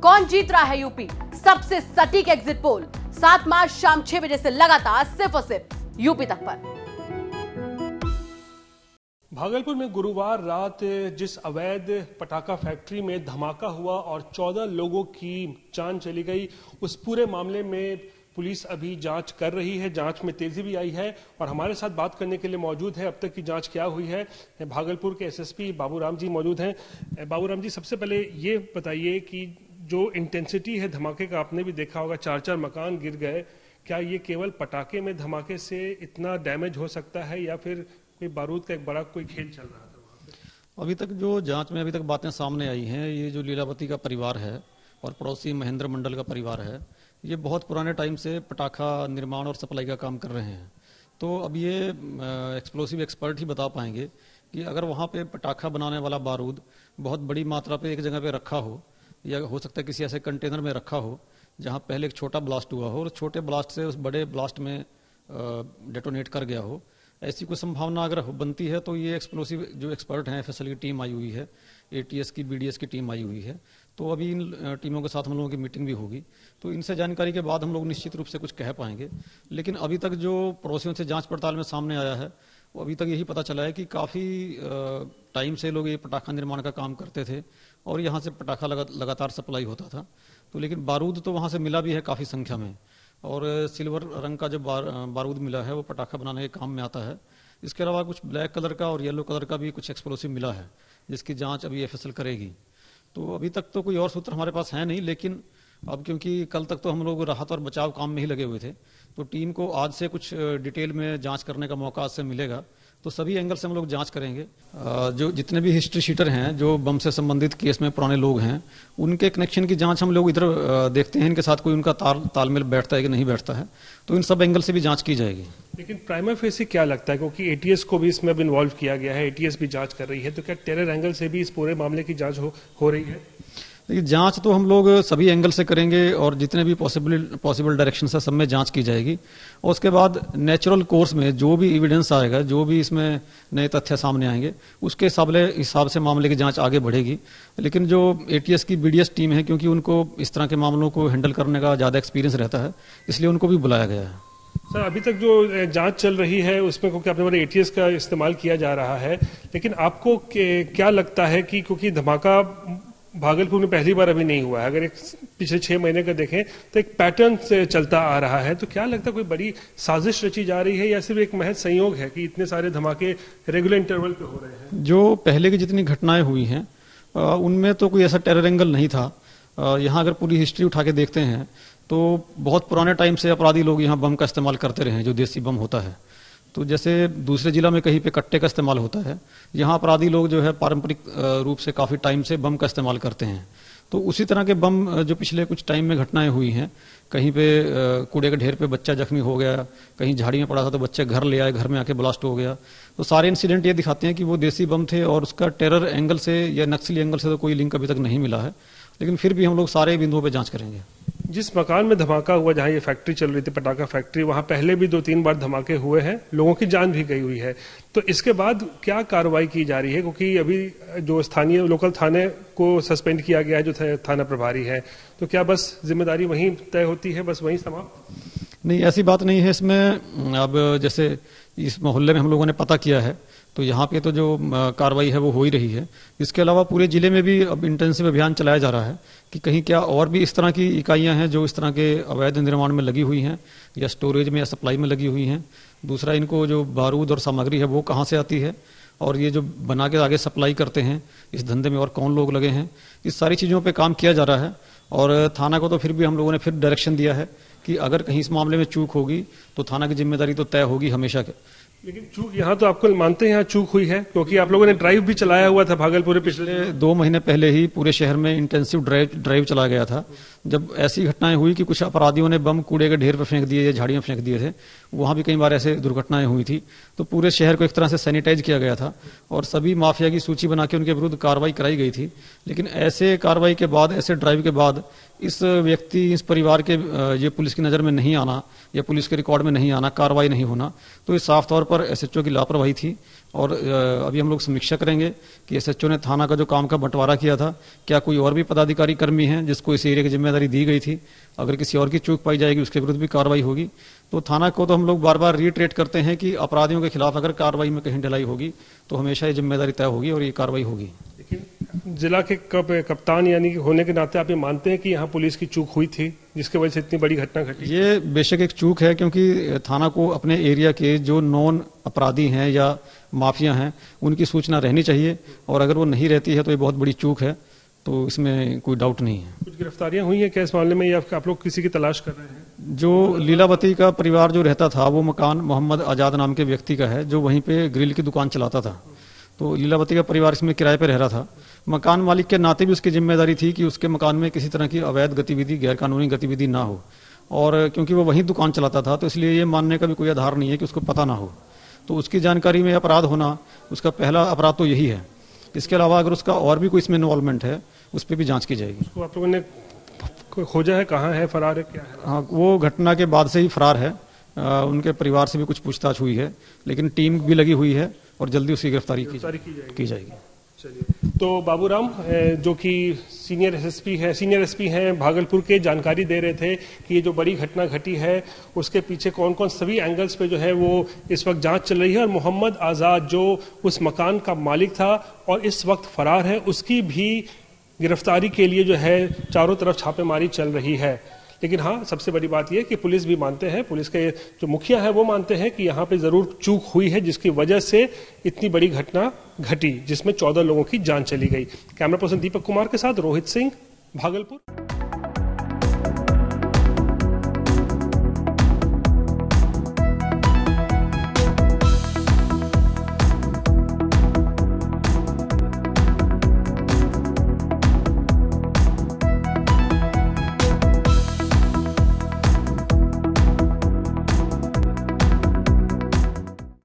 कौन जीत रहा है यूपी? सबसे सटीक एग्जिट पोल 7 मार्च शाम 6 बजे से लगातार सिर्फ और सिर्फ यूपी तक पर। भागलपुर में गुरुवार रात जिस अवैध पटाखा फैक्ट्री में धमाका हुआ और 14 लोगों की जान चली गई, उस पूरे मामले में पुलिस अभी जांच कर रही है। जांच में तेजी भी आई है और हमारे साथ बात करने के लिए मौजूद है अब तक की जांच क्या हुई है भागलपुर के एसएसपी बाबूराम जी मौजूद हैं। बाबूराम जी, सबसे पहले ये बताइए कि जो इंटेंसिटी है धमाके का, आपने भी देखा होगा 4 मकान गिर गए। क्या ये केवल पटाखे में धमाके से इतना डैमेज हो सकता है या फिर कोई बारूद का एक बड़ा कोई खेल चल रहा था वहां पे? अभी तक जो जांच में अभी तक बातें सामने आई हैं, ये जो लीलावती का परिवार है और पड़ोसी महेंद्र मंडल का परिवार है, ये बहुत पुराने टाइम से पटाखा निर्माण और सप्लाई का काम कर रहे हैं। तो अब ये एक्सप्लोसिव एक्सपर्ट ही बता पाएंगे कि अगर वहाँ पे पटाखा बनाने वाला बारूद बहुत बड़ी मात्रा पे एक जगह पे रखा हो, या हो सकता है किसी ऐसे कंटेनर में रखा हो जहाँ पहले एक छोटा ब्लास्ट हुआ हो और छोटे ब्लास्ट से उस बड़े ब्लास्ट में डेटोनेट कर गया हो, ऐसी कोई संभावना अगर बनती है तो ये एक्सप्लोसिव जो एक्सपर्ट हैं, एफएसएल की टीम आई हुई है, एटीएस की, बीडीएस की टीम आई हुई है, तो अभी इन टीमों के साथ हम लोगों की मीटिंग भी होगी, तो इनसे जानकारी के बाद हम लोग निश्चित रूप से कुछ कह पाएंगे। लेकिन अभी तक जो पड़ोसियों से जांच पड़ताल में सामने आया है, वो अभी तक यही पता चला है कि काफ़ी टाइम से लोग ये पटाखा निर्माण का काम करते थे और यहाँ से पटाखा लगातार सप्लाई होता था। तो लेकिन बारूद तो वहाँ से मिला भी है काफ़ी संख्या में, और सिल्वर रंग का जो बारूद मिला है वो पटाखा बनाने के काम में आता है। इसके अलावा कुछ ब्लैक कलर का और येलो कलर का भी कुछ एक्सप्लोसिव मिला है, जिसकी जांच अभी एफएसएल करेगी। तो अभी तक तो कोई और सूत्र हमारे पास है नहीं, लेकिन अब क्योंकि कल तक तो हम लोग राहत और बचाव काम में ही लगे हुए थे, तो टीम को आज से कुछ डिटेल में जांच करने का मौका आज से मिलेगा। तो सभी एंगल से हम लोग जांच करेंगे। जो जितने भी हिस्ट्री शीटर हैं, जो बम से संबंधित केस में पुराने लोग हैं, उनके कनेक्शन की जांच हम लोग इधर देखते हैं, इनके साथ कोई उनका तालमेल बैठता है कि नहीं बैठता है, तो इन सब एंगल से भी जांच की जाएगी। लेकिन प्राइमा फेसी क्या लगता है, क्योंकि एटीएस को भी इसमें अब इन्वॉल्व किया गया है, एटीएस भी जांच कर रही है, तो क्या टेरर एंगल से भी इस पूरे मामले की जांच हो रही है? देखिए, जांच तो हम लोग सभी एंगल से करेंगे और जितने भी पॉसिबल डायरेक्शन है सब में जांच की जाएगी। और उसके बाद नेचुरल कोर्स में जो भी एविडेंस आएगा, जो भी इसमें नए तथ्य सामने आएंगे, उसके हिसाब से मामले की जांच आगे बढ़ेगी। लेकिन जो एटीएस की बीडीएस टीम है, क्योंकि उनको इस तरह के मामलों को हैंडल करने का ज़्यादा एक्सपीरियंस रहता है, इसलिए उनको भी बुलाया गया है। सर, अभी तक जो जांच चल रही है उसमें क्योंकि आपने बोला एटीएस का इस्तेमाल किया जा रहा है, लेकिन आपको क्या लगता है कि क्योंकि धमाका भागलपुर में पहली बार अभी नहीं हुआ है, अगर एक पिछले 6 महीने का देखें तो एक पैटर्न से चलता आ रहा है, तो क्या लगता है कोई बड़ी साजिश रची जा रही है या सिर्फ एक महज संयोग है कि इतने सारे धमाके रेगुलर इंटरवल पे हो रहे हैं? जो पहले की जितनी घटनाएं हुई हैं उनमें तो कोई ऐसा टेरर एंगल नहीं था। यहाँ अगर पूरी हिस्ट्री उठा के देखते हैं तो बहुत पुराने टाइम से अपराधी लोग यहाँ बम का इस्तेमाल करते रहे हैं, जो देसी बम होता है। तो जैसे दूसरे जिला में कहीं पे कट्टे का इस्तेमाल होता है, यहाँ अपराधी लोग जो है पारंपरिक रूप से काफ़ी टाइम से बम का इस्तेमाल करते हैं। तो उसी तरह के बम जो पिछले कुछ टाइम में घटनाएं हुई हैं, कहीं पे कूड़े के ढेर पे बच्चा जख्मी हो गया, कहीं झाड़ी में पड़ा था तो बच्चे घर ले आए, घर में आके ब्लास्ट हो गया, तो सारे इंसिडेंट ये दिखाते हैं कि वो देसी बम थे और उसका टेरर एंगल से या नक्सली एंगल से तो कोई लिंक अभी तक नहीं मिला है। लेकिन फिर भी हम लोग सारे बिंदुओं पे जांच करेंगे। जिस मकान में धमाका हुआ, जहां ये फैक्ट्री चल रही थी, पटाखा फैक्ट्री, वहां पहले भी 2-3 बार धमाके हुए हैं, लोगों की जान भी गई हुई है, तो इसके बाद क्या कार्रवाई की जा रही है? क्योंकि अभी जो स्थानीय लोकल थाने को सस्पेंड किया गया है, जो थाना प्रभारी है, तो क्या बस जिम्मेदारी वहीं तय होती है, बस वहीं समाप्त? नहीं, ऐसी बात नहीं है इसमें। अब जैसे इस मोहल्ले में हम लोगों ने पता किया है, तो यहाँ पे तो जो कार्रवाई है वो हो ही रही है। इसके अलावा पूरे जिले में भी अब इंटेंसिव अभियान चलाया जा रहा है कि कहीं क्या और भी इस तरह की इकाइयाँ हैं जो इस तरह के अवैध निर्माण में लगी हुई हैं या स्टोरेज में या सप्लाई में लगी हुई हैं। दूसरा, इनको जो बारूद और सामग्री है वो कहाँ से आती है, और ये जो बना के आगे सप्लाई करते हैं, इस धंधे में और कौन लोग लगे हैं, इस सारी चीज़ों पर काम किया जा रहा है। और थाना को तो फिर भी हम लोगों ने फिर डायरेक्शन दिया है कि अगर कहीं इस मामले में चूक होगी तो थाना की जिम्मेदारी तो तय होगी हमेशा के। लेकिन चूक यहाँ तो आपको मानते हैं यहाँ चूक हुई है, क्योंकि आप लोगों ने ड्राइव भी चलाया हुआ था भागलपुर पिछले 2 महीने पहले ही पूरे शहर में इंटेंसिव ड्राइव चलाया गया था। जब ऐसी घटनाएं हुई कि कुछ अपराधियों ने बम कूड़े के ढेर पर फेंक दिए या झाड़ियां फेंक दिए थे, वहां भी कई बार ऐसे दुर्घटनाएं हुई थी, तो पूरे शहर को एक तरह से सैनिटाइज किया गया था और सभी माफिया की सूची बना के उनके विरुद्ध कार्रवाई कराई गई थी। लेकिन ऐसे कार्रवाई के बाद, ऐसे ड्राइव के बाद इस व्यक्ति, इस परिवार के ये पुलिस की नज़र में नहीं आना या पुलिस के रिकॉर्ड में नहीं आना, कार्रवाई नहीं होना, तो ये साफ तौर पर एसएचओ की लापरवाही थी। और अभी हम लोग समीक्षा करेंगे कि एसएचओ ने थाना का जो काम का बंटवारा किया था, क्या कोई और भी पदाधिकारी कर्मी हैं जिसको इस एरिया की जिम्मेदारी दी गई थी। अगर किसी और की चूक पाई जाएगी उसके विरुद्ध भी कार्रवाई होगी। तो थाना को तो हम लोग बार बार रीट्रेट करते हैं कि अपराधियों के खिलाफ अगर कार्रवाई में कहीं ढिलाई होगी तो हमेशा ये जिम्मेदारी तय होगी और ये कार्रवाई होगी। जिला के कप्तान यानी कि होने के नाते आप ये मानते हैं कि यहाँ पुलिस की चूक हुई थी जिसकी वजह से इतनी बड़ी घटना घटी? ये बेशक एक चूक है, क्योंकि थाना को अपने एरिया के जो नॉन अपराधी हैं या माफिया हैं उनकी सूचना रहनी चाहिए, और अगर वो नहीं रहती है तो ये बहुत बड़ी चूक है। तो इसमें कोई डाउट नहीं है। कुछ गिरफ्तारियां हुई हैं क्या इस मामले में, या आप लोग किसी की तलाश कर रहे हैं? जो लीलावती का परिवार जो रहता था वो मकान मोहम्मद आजाद नाम के व्यक्ति का है जो वहीं पे ग्रिल की दुकान चलाता था। तो लीलावती का परिवार इसमें किराए पे रह रहा था। मकान मालिक के नाते भी उसकी जिम्मेदारी थी कि उसके मकान में किसी तरह की अवैध गतिविधि, गैरकानूनी गतिविधि ना हो, और क्योंकि वो वहीं दुकान चलाता था तो इसलिए ये मानने का भी कोई आधार नहीं है कि उसको पता ना हो। तो उसकी जानकारी में अपराध होना, उसका पहला अपराध तो यही है। इसके अलावा अगर उसका और भी कोई इसमें इन्वॉल्वमेंट है उस पर भी जांच की जाएगी। उसको आप लोगों ने खोजा है, कहाँ है, फरार है, क्या है? हाँ, वो घटना के बाद से ही फरार है। उनके परिवार से भी कुछ पूछताछ हुई है, लेकिन टीम भी लगी हुई है और जल्दी उसकी गिरफ्तारी की जाएगी। चलिए, तो बाबूराम जो कि सीनियर एसपी हैं भागलपुर के, जानकारी दे रहे थे कि ये जो बड़ी घटना घटी है उसके पीछे कौन कौन सभी एंगल्स पे जो है वो इस वक्त जांच चल रही है, और मोहम्मद आजाद जो उस मकान का मालिक था और इस वक्त फरार है, उसकी भी गिरफ्तारी के लिए जो है चारों तरफ छापेमारी चल रही है। लेकिन हाँ, सबसे बड़ी बात यह कि पुलिस भी मानते हैं, पुलिस के जो मुखिया है वो मानते हैं कि यहाँ पे जरूर चूक हुई है जिसकी वजह से इतनी बड़ी घटना घटी जिसमें 14 लोगों की जान चली गई। कैमरा पर्सन दीपक कुमार के साथ रोहित सिंह, भागलपुर।